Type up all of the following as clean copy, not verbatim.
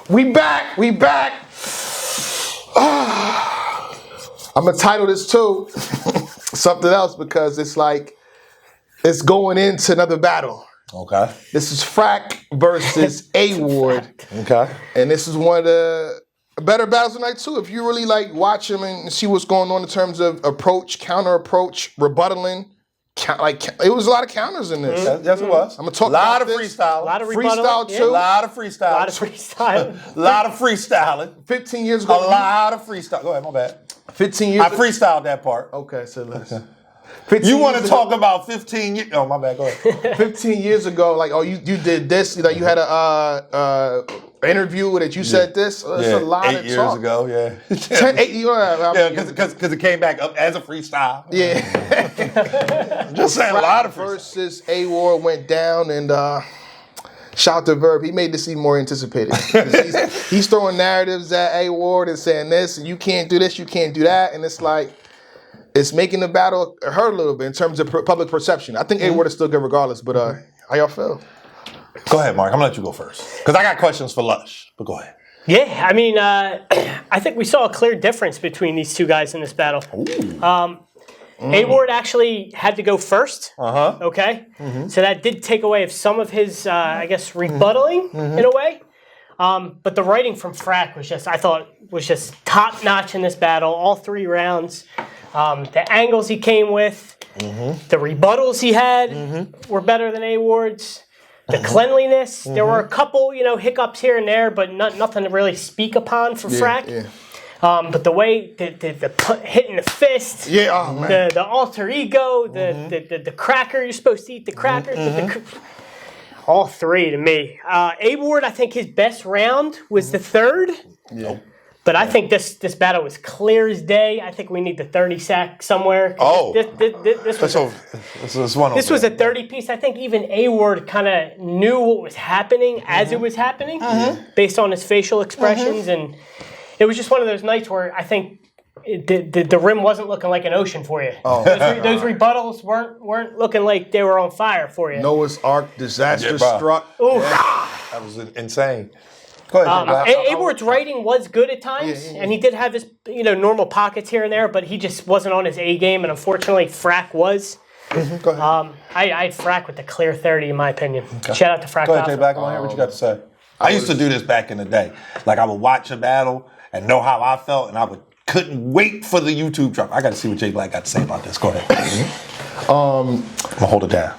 We back. I'm gonna title this too something else because it's like it's going into another battle. Okay. This is Frak versus A Ward. Okay. And this is one of the better battles tonight too. If you really like watch them and see what's going on in terms of approach, counter approach, rebuttaling. It was a lot of counters in this. Yes, it was. I'm gonna talk a lot about of this. freestyle. A lot of freestyle yeah. too. A lot of freestyle. A lot of freestyle. A lot of freestyling. 15 years ago. A lot of freestyle. Go ahead, my bad. 15 years I freestyled that part. Okay, so let's. You want to talk about 15 years? Oh, my bad. Go ahead. 15 years ago, like, you did this. Like, you had a interview that you said this. It's a lot of 8 years talk. ago, yeah. 8 years. Because it came back up as a freestyle. Yeah. Just saying, a lot of freestyle. Versus A Ward went down, and shout out to Verb. He made this even more anticipated. He's throwing narratives at A Ward and saying this, and you can't do this, you can't do that, and it's like. It's making the battle hurt a little bit in terms of public perception. I think A Ward is still good regardless, but how y'all feel? Go ahead, Mark. I'm going to let you go first. Because I got questions for Lush, but go ahead. Yeah, I mean, I think we saw a clear difference between these two guys in this battle. A Ward actually had to go first. Okay, so that did take away some of his, I guess, rebuttaling in a way. But the writing from Frak was just top notch in this battle. All 3 rounds. The angles he came with, the rebuttals he had were better than A Ward's. The cleanliness, there were a couple, hiccups here and there, but nothing to really speak upon for Frak. Yeah. But the way the hitting the fist, the alter ego, the cracker, you're supposed to eat the cracker. All 3 to me. A Ward, I think his best round was the 3rd. Yeah. But I think this battle was clear as day. I think we need the 30 sack somewhere. This was a 30 piece. I think even A Ward kind of knew what was happening as it was happening, based on his facial expressions, and it was just one of those nights where I think the rim wasn't looking like an ocean for you. Those rebuttals weren't looking like they were on fire for you. Noah's Ark disaster struck. Ooh. That was insane. Go ahead, A Ward's writing was good at times, and he did have his normal pockets here and there, but he just wasn't on his A game, and unfortunately, Frak was. Go ahead. I had Frak with the clear 30, in my opinion. Okay. Shout out to Frak. Go ahead, Jayblac. I want to hear what you got to say. I used to do this back in the day. Like, I would watch a battle and know how I felt, and couldn't wait for the YouTube drop. I got to see what Jayblac got to say about this. Go ahead. I'm going to hold it down.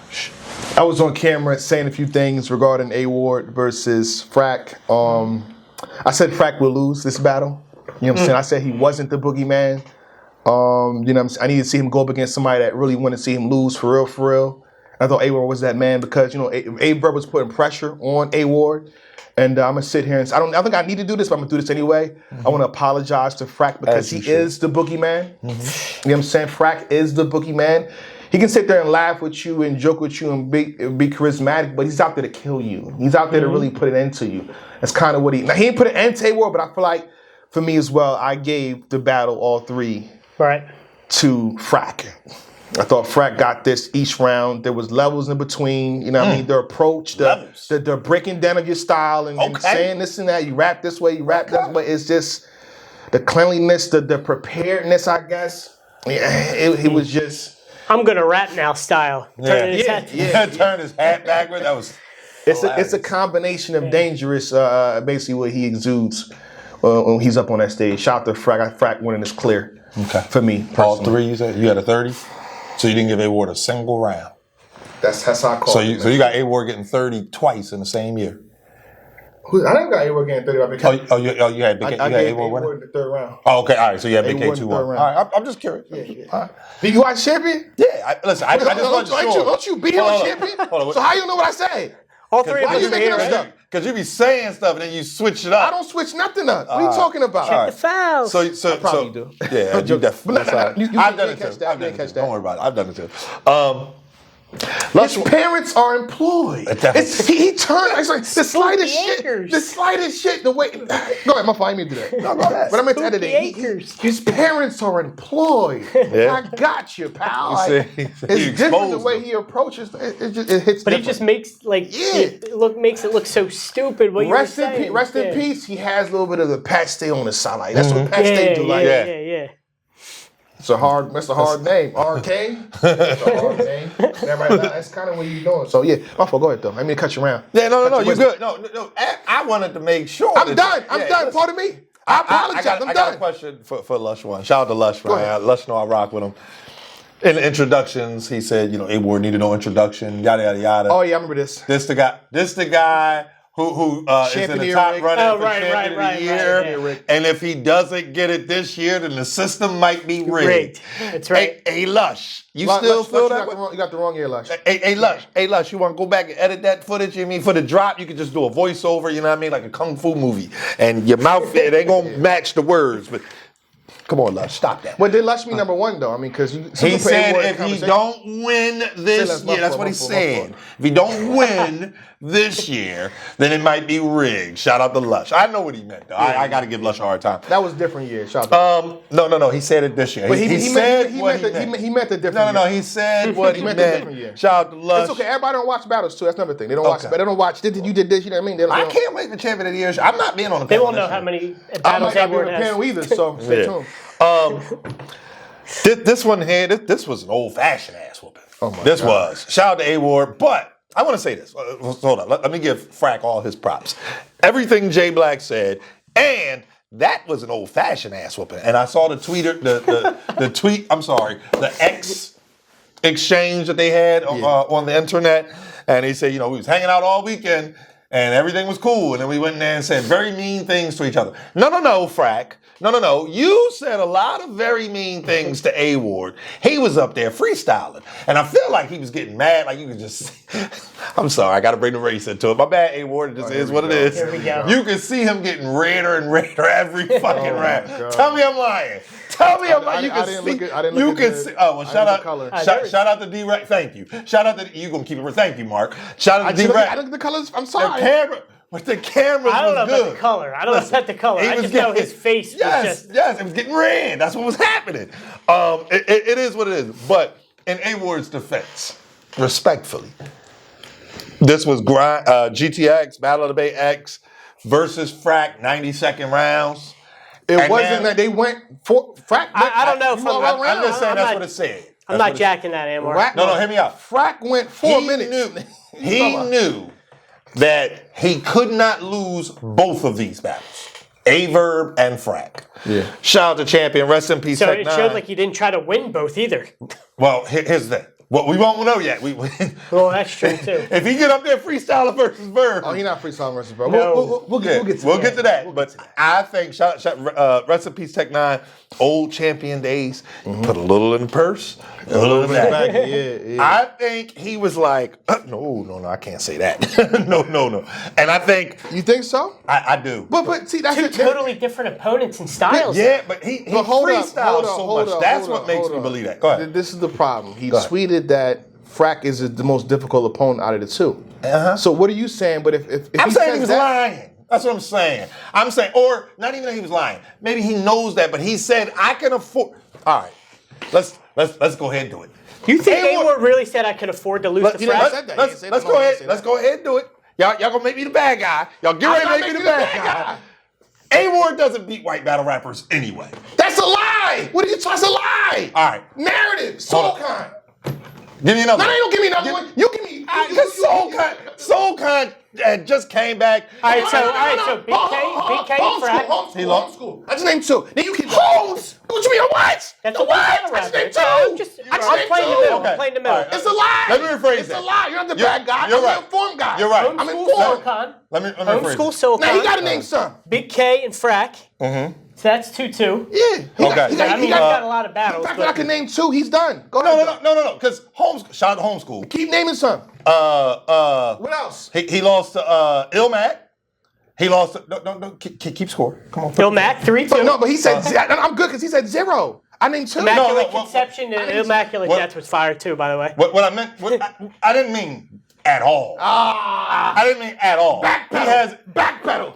I was on camera saying a few things regarding A Ward versus Frak. I said Frak will lose this battle. You know what I'm saying? I said he wasn't the boogeyman. I need to see him go up against somebody that really wanted to see him lose for real. I thought A Ward was that man because A Verb was putting pressure on A Ward. And I'm gonna sit here and I don't think I need to do this, but I'm gonna do this anyway. I want to apologize to Frak because he is the boogeyman. You know what I'm saying? Frak is the boogeyman. He can sit there and laugh with you and joke with you and be charismatic, but he's out there to kill you. He's out there to really put an end to you. That's kind of what he didn't put an end to A Ward, but I feel like for me as well, I gave the battle all 3 to Frak. I thought Frak got this each round. There was levels in between, the approach, the breaking down of your style and saying this and that. You rap this way, you rap that way. It's just the cleanliness, the preparedness, I guess. Yeah, it was just. I'm gonna rap now style. Turn his hat backward. That was. It's a combination of dangerous, basically what he exudes when he's up on that stage. Shout out to Frak. Frak winning is clear. Okay. For me, personally. All 3, you said? You had a 30? So you didn't give A Ward a single round? That's how I call it. So you got A Ward getting 30 twice in the same year? I never got A Ward getting 30 rounds. You had Bigg K. I gave A Ward in the 3rd round. Oh, okay. All right. So you had Bigg K 2-1. All right. I'm just curious. Yeah. All right. Did you watch Champion? Yeah. Listen, I just want to show. Don't you be on Champion? So how you know what I say? All 3 of us are here, right? Because you be saying stuff and then you switch it up. I don't switch nothing up. What are you talking about? Check the fouls. I probably do. Yeah, you definitely. I've done it too. Don't worry about it. I've done it too. His parents are employed. He turned. It's like the slightest shit. The slightest shit. The way. Go ahead, my fault. I didn't mean to do that. No, go ahead. But I'm gonna edit it. His parents are employed. Yeah. I got you, pal. Like, it's different the way he approaches. It hits. But he just makes makes it look so stupid. What rest in peace. He has a little bit of the paste on his side. Like, that's what paste do. Like, yeah. That's a hard name. RK. That's a hard name. That's kind of what you're doing. So yeah, my fault. Go ahead though. I mean to cut you around. Yeah, no, you're good. No. I wanted to make sure. I'm done. Pardon me. I apologize. I got a question for Lush One. Shout out to Lush One. Lush know I rock with him. In the introductions, he said, A Ward needed no introduction. Yada yada yada. Oh yeah, I remember this. This the guy. Who is in the top running for champion of the year. Right. And if he doesn't get it this year, then the system might be rigged. That's right. Hey, Lush, you still feel that way? You got the wrong ear, Lush. Hey, Lush, you want to go back and edit that footage? For the drop, you can just do a voiceover, you know what I mean? Like a kung fu movie. And your mouth, it ain't going to match the words, but... Come on, Lush, stop that. Well, did Lush mean number one, though? I mean, because he said if he don't win this year, that's what he's saying. If he don't win this year, then it might be rigged. Shout out to Lush. I know what he meant, though. I got to give Lush a hard time. That was a different year. Shout out to No. He said it this year. But he said what he meant. He meant a different year. No. He said what he meant. A different year. Shout out to Lush. It's okay. Everybody don't watch battles, too. That's another thing. They don't watch. They don't watch. You did this. You know what I mean? I can't wait for champion of the year. I'm not being on the panel. They won't know how many battles they were on the panel either. So stay tuned. This one here, this was an old-fashioned ass whooping. Oh my God. Was. Shout out to A-Ward, but I want to say this. Hold on. Let me give Frak all his props. Everything Jayblac said, and that was an old-fashioned ass whooping. And I saw the X exchange that they had on the internet, and he said, we was hanging out all weekend, and everything was cool. And then we went in there and said very mean things to each other. No, Frak. No. You said a lot of very mean things to A-Ward. He was up there freestyling. And I feel like he was getting mad. Like you could just... I'm sorry, I got to bring the race into it. My bad, A-Ward. It just is what it is. Here we go. You can see him getting redder and redder every fucking round. Tell me I'm lying. You can see. Oh, well, shout out to D-Rec. Thank you. Shout out to... You going to keep it... Thank you, Mark. Shout out to D-Rec. I look at the colors. I'm sorry. The cameras I don't know was good. about the color. I don't know about the color. I just know his face was just... Yes, it was getting red. That's what was happening. It is what it is. But in A-Ward's defense, respectfully, this was GTX, Battle of the Bay X versus Frak, 90-second rounds. It wasn't that they went for... Frak I don't know. I'm just saying that's what it said. I'm not jacking that anymore. No, hear me out. Frak went 4 minutes. He knew that he could not lose both of these battles. Verb and Frak. Yeah. Shout out to champion. Rest in peace. So it showed like he didn't try to win both either. Well, here's the thing. Well, we won't know yet. Well, that's true too. If he get up there freestyling versus Verb. Oh, he's not freestyling versus Verb. No. We'll get to that. But I think, rest in peace, Tech 9, old champion days, put a little in the purse, a little in the back. Yeah. I think he was like, no, I can't say that. No. And I think... You think so? I do. But see, that's two totally different opponents and styles. Yeah, but he freestyles so much. That's what makes me believe that. Go ahead. This is the problem. He tweeted that Frak is the most difficult opponent out of the two. So what are you saying? But if I'm saying he was lying. That's what I'm saying. I'm saying, or not even that he was lying. Maybe he knows that, but he said, I can afford... All right, let's go ahead and do it. You think A-Ward really said I could afford to lose to Frak? Let's go ahead. Let's go ahead and do it. Y'all gonna make me the bad guy. Y'all get ready to make me the bad guy. A-Ward doesn't beat white battle rappers anyway. That's a lie! What are you talking? That's a lie! All right. Narrative. Soulcon. Give me another one. No, don't give me another one. You give me... Soulcon just came back. All right, so Bigg K, Frak. Homeschool. I just named two. Then you keep... Holmes! What you mean, what? That's a what? I just named two. I'm playing the middle. I'm playing the middle. It's a lie. Let me rephrase that. It's a lie. You're not the bad guy. You're right. I'm the informed guy. You're right. I'm informed. Let me rephrase Homeschool Soulcon. Now, you got to name some. Bigg K and Frak. So that's 2-2. Yeah. Okay. He's got a lot of battles. The fact that I can name two, he's done. Go ahead. No. Because shout out to Homeschool. Keep naming some. What else? He lost to Illmac. He lost to... No. Keep score. Come on. Illmac, 3-2. But he said... I'm good because he said 0. I named two. Immaculate Conception and Immaculate Death was fire too, by the way. What I meant, I didn't mean at all. I didn't mean at all. Backpedal.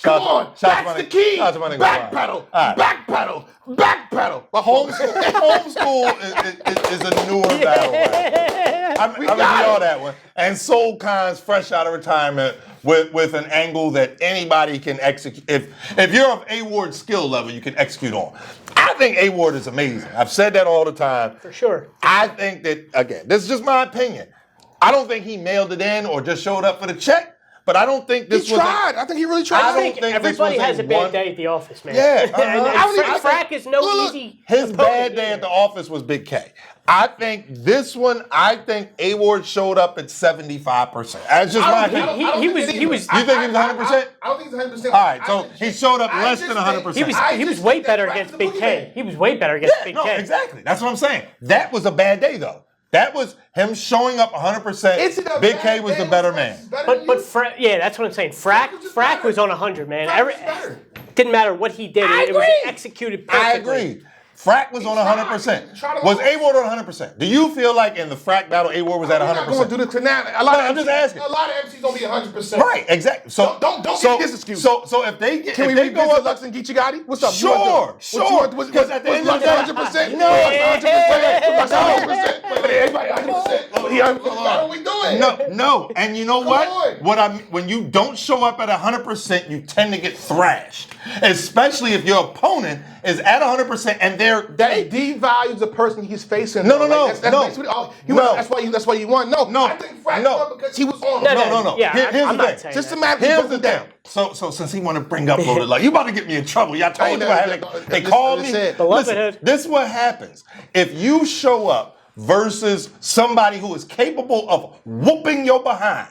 Come on. That's the key. Backpedal. But Homeschool is a newer battle rap. I'm gonna be all that one. And Soul Khan's fresh out of retirement with an angle that anybody can execute. If you're of A-Ward's skill level, you can execute on. I think A-Ward is amazing. I've said that all the time. For sure. I think that, again, this is just my opinion. I don't think he mailed it in or just showed up for the check. But I don't think this was. I think he really tried. I don't think everybody has a bad day at the office, man. Yeah. And Frak is no easy. His bad day at the office was Bigg K. I think this one, A-Ward showed up at 75%. That's just my opinion. He was. You think he was 100%? I don't think he's 100%. All right, so he showed up less than 100%. He was way better against Bigg K. He was way better against Bigg K. Exactly. That's what I'm saying. That was a bad day, though. That was him showing up 100%. Bigg K was the better man. But that's what I'm saying. Frak was on 100, man. Didn't matter what he did. It was executed perfectly. I agree. Frak was on 100%. Was A-Ward on 100%? Do you feel like in the Frak battle, A-Ward was at 100%? I'm going to do this now. I'm just asking. A lot of MCs don't be 100%. Right, exactly. So don't get this excuse. So if they get, can we revisit Lux and Geechee Gotti? What's up? Sure. Because at the end of the day, 100%? No, 100%. But everybody 100%. What are we doing? No. And you know what? When you don't show up at 100%, you tend to get thrashed, especially if your opponent is at 100% and that devalues the person he's facing. No. That's why you won. No. I think Frak won because he was on. No. Yeah, Here's I'm the not thing. Just a matter Here's of the thing. So since he want to bring up Loaded Luck, you about to get me in trouble. Y'all told you I had they called me. Listen, this is what happens. If you show up versus somebody who is capable of whooping your behind,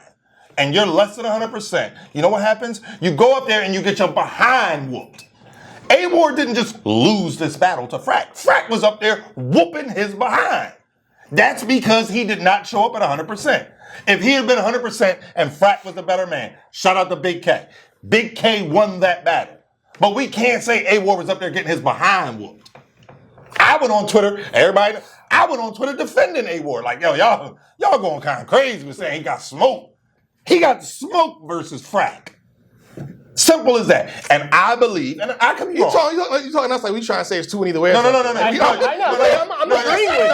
and you're less than 100%, you know what happens? You go up there and you get your behind whooped. A-Ward didn't just lose this battle to Frak. Frak was up there whooping his behind. That's because he did not show up at 100%. If he had been 100% and Frak was the better man, shout out to Bigg K. Bigg K won that battle. But we can't say A-Ward was up there getting his behind whooped. I went on Twitter, defending A-Ward. Like, yo, y'all going kind of crazy with saying he got smoked. He got smoked versus Frak. Simple as that. And I believe, and I could be wrong. You talking us like we trying to say it's two in either way. No. I know. I'm agreeing with you.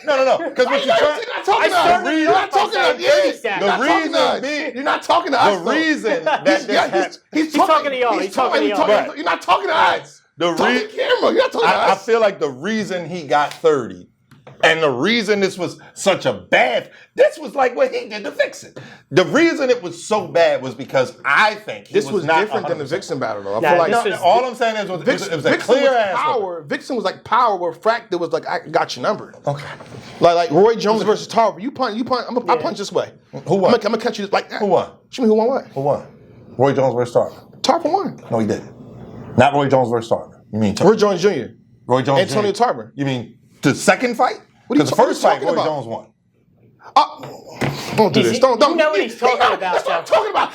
No. Because what you're trying, you're not talking to us. You're not talking to us. The reason that he's talking to y'all. He's talking to y'all. You're not talking to us. Talk to the camera. You're not talking to us. I feel like the reason he got 30 and the reason this was such a bad, this was like what he did to Vixen. The reason it was so bad was because I think this was not different 100%. than the Vixen battle, though. I feel like all I'm saying is it was a clear ass power. Vixen was like power, where Frak there was like I got your number. Okay. Like Roy Jones versus Tarver. You punch. I punch this way. Who won? I'm gonna catch you this like that. Who won? Show me who won what? Who won? Roy Jones versus Tarver. Tarver won. No, he didn't. Not Roy Jones versus Tarver. You mean Roy Jones Jr. Roy Jones Antonio Jr. Tarver. You mean the second fight? Because the first fight, Roy Jones won. Don't do this. Don't. You know what he's talking about. That's what I'm talking about.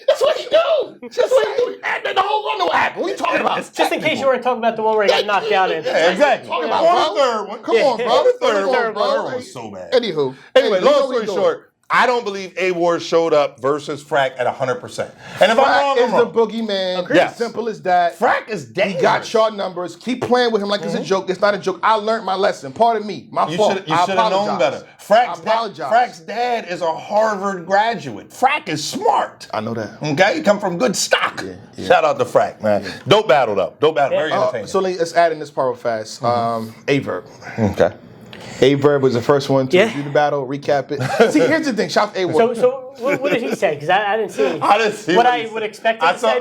That's what he do. That's what he do. The whole run will happen. What are you talking about? Just in case you weren't talking about the one where he got knocked out in. Yeah, exactly. Talking about, the third one. Come on, bro. The third Come on, one was so bad. Anywho. Anyway, long story short, I don't believe A-Ward showed up versus Frak at 100%. And if I'm wrong, Frak I'm wrong. is the boogeyman. Yes. Simple as that. Frak is dangerous. He got short numbers. Keep playing with him like it's a joke. It's not a joke. I learned my lesson. Pardon me. My fault. You should have known better. Frak's dad is a Harvard graduate. Frak is smart. I know that. Okay? He come from good stock. Yeah. Shout out to Frak, man. Yeah. Dope battle, though. Dope battle. Very entertaining. So let's add in this part real fast. A-Verb. Okay. A-Verb was the first one to do the battle, recap it. See, here's the thing. Shout out to A-Verb. So what did he say? Because I didn't see anything. I didn't see what I would expect him to say.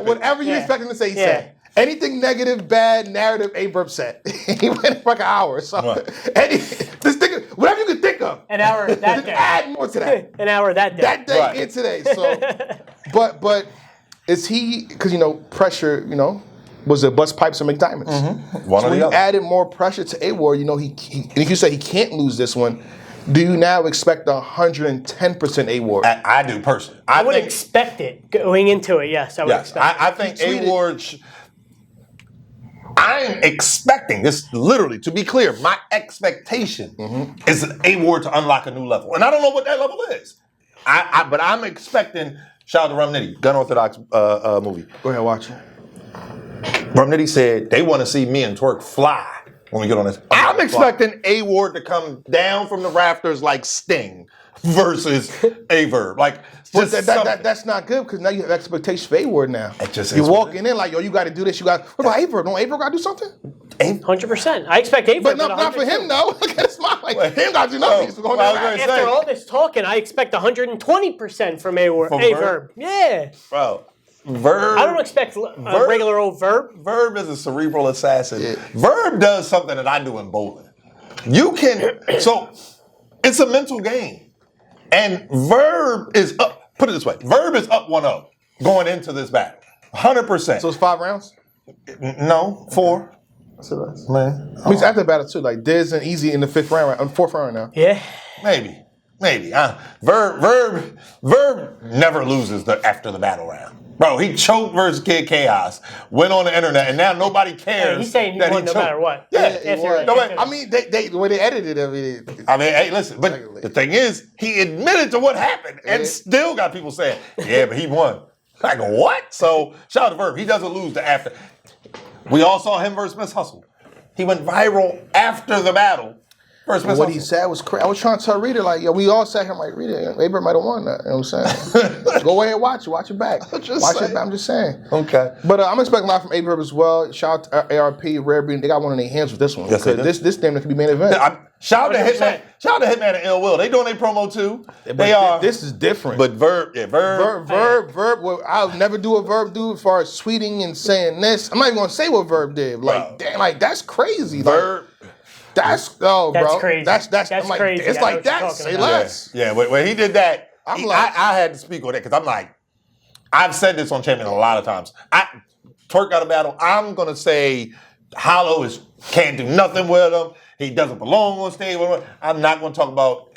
Whatever you expect him to say, he said. Anything negative, bad, narrative, A-Verb said. He went for like an hour. So whatever you could think of. An hour that day. Add more to that. An hour that day. That day and today. So, but is he, because, pressure, was the bust pipes and McDiamonds. Mm-hmm. One so or when the you other. added more pressure to A-Ward, and if you say he can't lose this one, do you now expect 110% A-Ward? I do personally. I would expect it going into it. Yes, I would expect. I think A-Ward. I'm expecting this literally to be clear. My expectation is an A-Ward to unlock a new level, and I don't know what that level is. But I'm expecting. Shout out to Rum Nitty, Gun Orthodox movie. Go ahead, watch it. Rum Nitty said they want to see me and Twerk fly when we get on this. I'm expecting A-Ward to come down from the rafters like Sting versus a Verb. Like, but that's not good because now you have expectations for A-Ward now. It just you're walking in like, yo, you got to do this. You got. What about A-Verb? Don't A-Verb got to do something? 100%. I expect A-Verb. But not for him, though. Look at his smile. Like, him got to do nothing. He's going after all this talking, I expect 120% from A-Verb. Yeah. Bro. Verb. I don't expect a regular old Verb. Verb is a cerebral assassin. Yeah. Verb does something that I do in bowling. You can, so it's a mental game. And Verb is up, put it this way, Verb is up 1-0 going into this battle. 100%. So it's 5 rounds? No, 4. Man. I mean, it's after the battle too. Like Diz and Eazy in the 4th round now. Yeah. Maybe. Verb never loses after the battle round. Bro, he choked versus Kid Chaos, went on the internet, and now nobody cares. He's saying he won no matter what. Yeah. I mean, the way they edited it. I mean, hey, listen, but the thing is, he admitted to what happened and still got people saying, yeah, but he won. Like, what? So, shout out to Verb. He doesn't lose the after. We all saw him versus Miss Hustle. He went viral after the battle. What he said was crazy. I was trying to tell Rita, like, yo, we all sat here like, Rita, A-Verb might have won that. You know what I'm saying? Go ahead and watch it back. I'm just saying. Okay. But I'm expecting a lot from A-Verb as well. Shout out to ARP, Rare Breed. They got one in their hands with this one. Yes, this damn could be main event. Shout out to Hitman. Shout out to Hitman and Ill Will. They doing their promo too. They are. This is different. But Verb. Well, I'll never do what Verb do as far as tweeting and saying this. I'm not even gonna say what Verb did. Like, damn, like that's crazy. Verb. That's crazy. That's I'm like, crazy. It's like that. Say less. Yeah. When he did that, I had to speak on it because I'm like, I've said this on Champion a lot of times. Twerk got a battle. I'm gonna say Hollow can't do nothing with him. He doesn't belong on stage with him. I'm not gonna talk about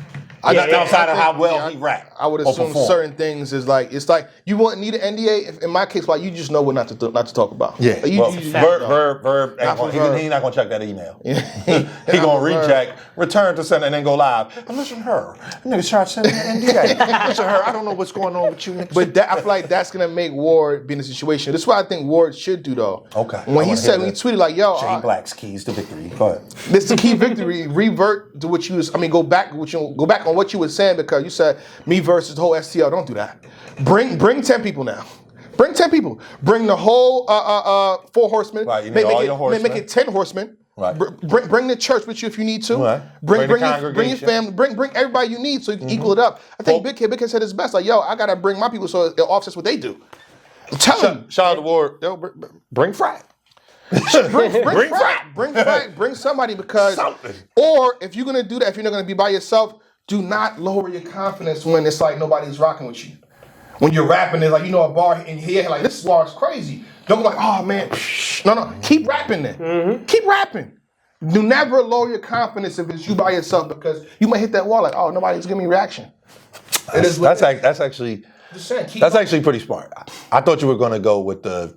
outside of how well he rap. I would assume certain things is like it's like you wouldn't need an NDA. In my case, like you just know what not to talk about. Yeah, like, Verb. He's not gonna check that email. He gonna recheck, return to send, and then go live. And listen to her. Niggas try to send me an NDA. Listen to her. I don't know what's going on with you, niggas. But I feel like that's gonna make Ward be in a situation. This is what I think Ward should do though. Okay. When he tweeted like, "Yo, Jayblack's keys to victory." Go ahead. This is the key victory. Revert to what you was. I mean, go back on what you were saying because you said me versus the whole STL. Don't do that. Bring 10 people now. Bring 10 people. Bring the whole 4 horsemen. Right, you need all your horsemen. Make it 10 horsemen. Right. Bring the church with you if you need to. Right. Bring your family. Bring everybody you need so you can equal it up. I think Bigg K said his best. Like, yo, I gotta bring my people so it offsets what they do. Tell him. Shout out to Ward. Yo, bring Frak. Bring Frak. Bring somebody because. Or if you're gonna do that, if you're not gonna be by yourself, do not lower your confidence when it's like nobody's rocking with you. When you're rapping, it's like, you know, a bar in here, like, this bar is crazy. Don't be like, oh, man. No. Keep rapping then. Mm-hmm. Keep rapping. Do never lower your confidence if it's you by yourself because you might hit that wall like, oh, nobody's giving me reaction. That's actually pretty smart. I thought you were going to go with the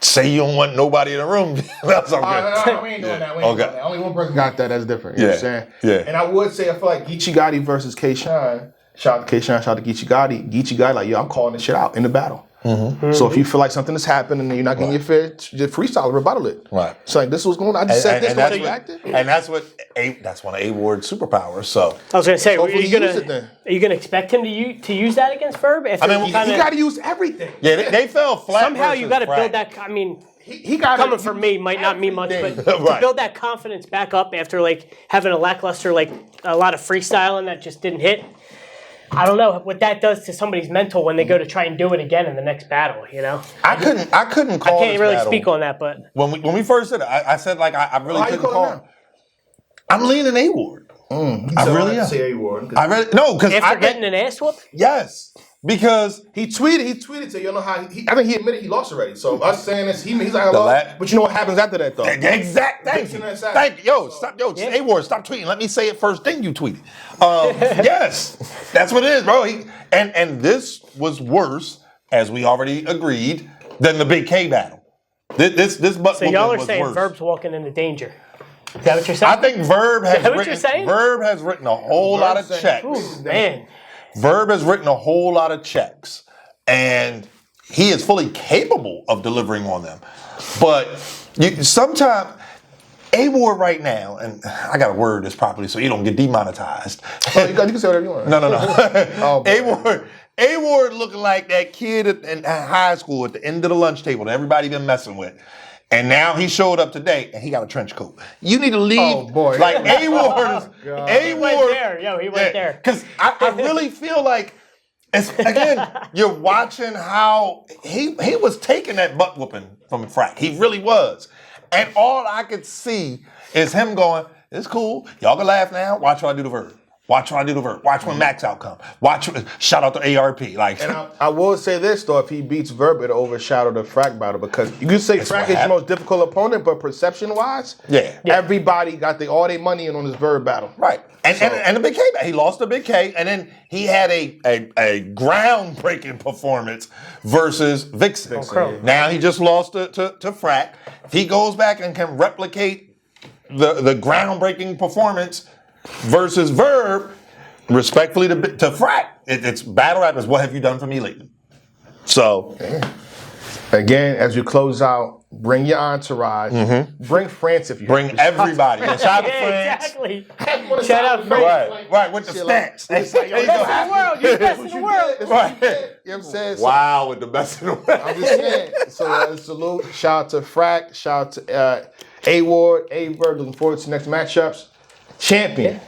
say you don't want nobody in the room. That's all good. No, we ain't doing that. Only one person got that. That's different. You know what I'm saying? Yeah. And I would say, I feel like Geechee Gotti versus K-Shine. Shout out to K-Shine, shout out to Geechee Gotti. Geechee Gotti, like, yo, I'm calling this shit out in the battle. Mm-hmm. So if you feel like something has happened and you're not getting your fair, just freestyle, rebuttal it. Right. It's like, this was going on. I just said this when you acted. And that's one of A-Ward's superpowers. So I was going to say, are you going to expect him to use that against Verb? He got to use everything. Yeah, they fell flat. Somehow you got to build that. I mean, he got coming from me might not mean much, but to build that confidence back up after like having a lackluster, like a lot of freestyling that just didn't hit. I don't know what that does to somebody's mental when they go to try and do it again in the next battle. You know, I couldn't call. I can't really speak on that, but when we first did it, I said like I really couldn't call. I'm leaning A-Ward. I really am. Say A-Ward. Because after getting an ass whoop. Yes. Because he tweeted so you know how I think he admitted he lost already. So us saying this, he's like I lost. But you know what happens after that though? Thank you. Stop A-Ward, stop tweeting. Let me say it first thing you tweeted. Yes. That's what it is, bro. And this was worse, as we already agreed, than the Bigg K battle. This butt So y'all are was saying worse. Verb's walking into danger. Is that what you're saying? I think Verb has that what you're saying? Verb has written a whole lot of checks. Ooh, man. Verb has written a whole lot of checks, and he is fully capable of delivering on them. But sometimes A-Ward right now, and I got to word this properly so you don't get demonetized. Oh, you can say whatever you want. No. Oh, A-Ward looking like that kid in high school at the end of the lunch table that everybody been messing with. And now he showed up today and he got a trench coat. You need to leave. Oh, boy. Like A-Ward is. He went there. Yo, he went there. Because I really feel like, again, you're watching how he was taking that butt whooping from Frak. He really was. And all I could see is him going, it's cool. Y'all can laugh now. Watch how I do the Verb. Watch when I do the Verb. Watch when Max outcome. Shout out to ARP. Like, and I will say this though: if he beats Verb, it'll overshadow the Frak battle because you can say Frak is the most difficult opponent, but perception-wise, everybody got all their money in on this Verb battle. Right. And the Bigg K, he lost to Bigg K, and then he had a groundbreaking performance versus Vixen. Now he just lost to Frak. If he goes back and can replicate the groundbreaking performance versus Verb, respectfully to Frak, it's battle rappers. What have you done for me lately? So, again, as you close out, bring your entourage. Bring France if you bring everybody. Shout out to France. Exactly. Shout out France. Right, with the stats. Best in the world. You're the best in the world. Right. You know what I'm saying? Wow, with the best in the world. I'm just saying. So, salute. Shout out to Frak. Shout out to A-Ward, A-Verb. Looking forward to the next matchups. Champion.